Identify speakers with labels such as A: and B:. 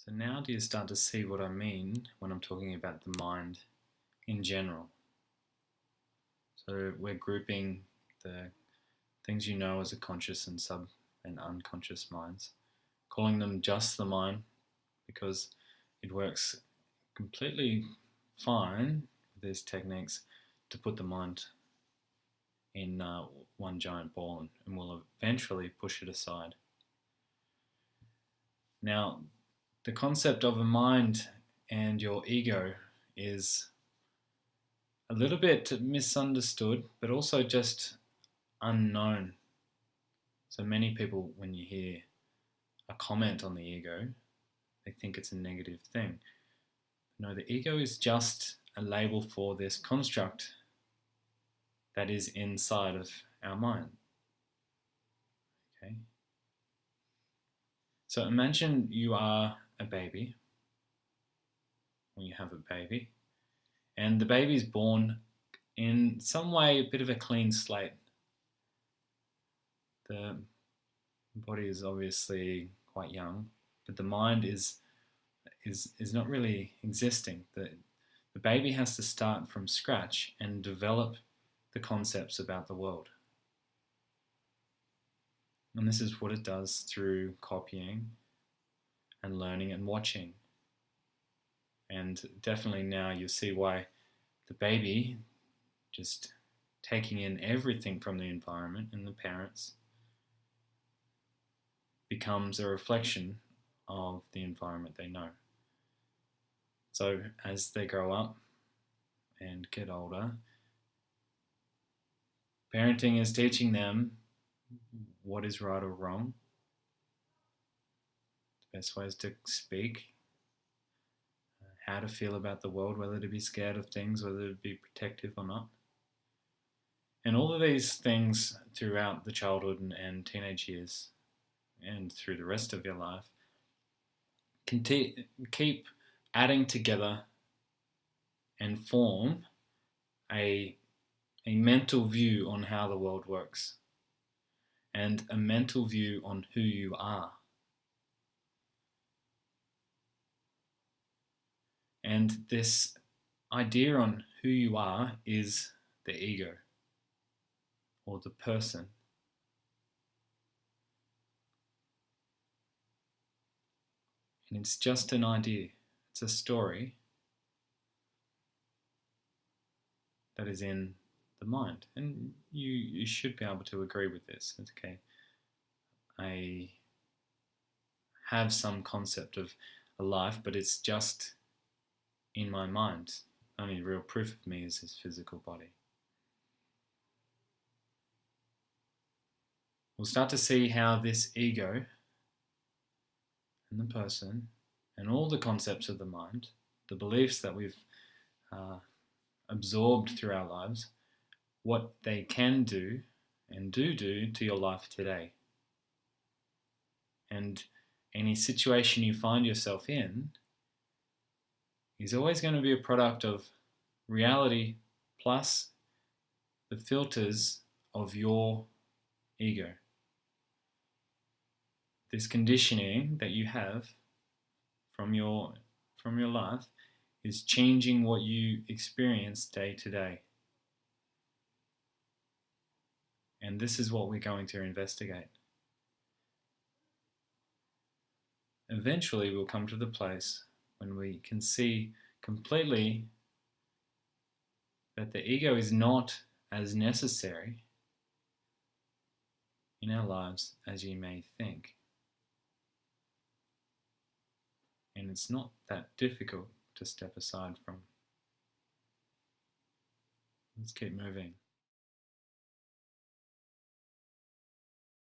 A: So now do you start to see what I mean when I'm talking about the mind in general? So we're grouping the things you know as a conscious and sub and unconscious minds, calling them just the mind because it works completely fine with these techniques to put the mind in one giant ball and will eventually push it aside. Now, the concept of a mind and your ego is a little bit misunderstood, but also just unknown. So many people, when you hear a comment on the ego, they think it's a negative thing. No, the ego is just a label for this construct that is inside of our mind. Okay. So imagine you are a baby, when you have a baby, and the baby is born in some way a bit of a clean slate. The body is obviously quite young, but the mind is not really existing. The baby has to start from scratch and develop the concepts about the world. And this is what it does through copying and learning and watching. And definitely now you see why the baby just taking in everything from the environment and the parents becomes a reflection of the environment they know. So as they grow up and get older, parenting is teaching them what is right or wrong, the best ways to speak, how to feel about the world, whether to be scared of things, whether to be protective or not. And all of these things throughout the childhood and teenage years and through the rest of your life can keep adding together and form a mental view on how the world works and a mental view on who you are. And this idea on who you are is the ego or the person. And it's just an idea. It's a story that is in the mind. And you should be able to agree with this. It's okay. I have some concept of a life, but it's just in my mind. Only real proof of me is this physical body. We'll start to see how this ego and the person and all the concepts of the mind, the beliefs that we've absorbed through our lives, what they can do and do to your life today. And any situation you find yourself in is always going to be a product of reality plus the filters of your ego. This conditioning that you have from your life is changing what you experience day to day. And this is what we're going to investigate. Eventually we'll come to the place when we can see completely that the ego is not as necessary in our lives as you may think. And it's not that difficult to step aside from. Let's keep moving.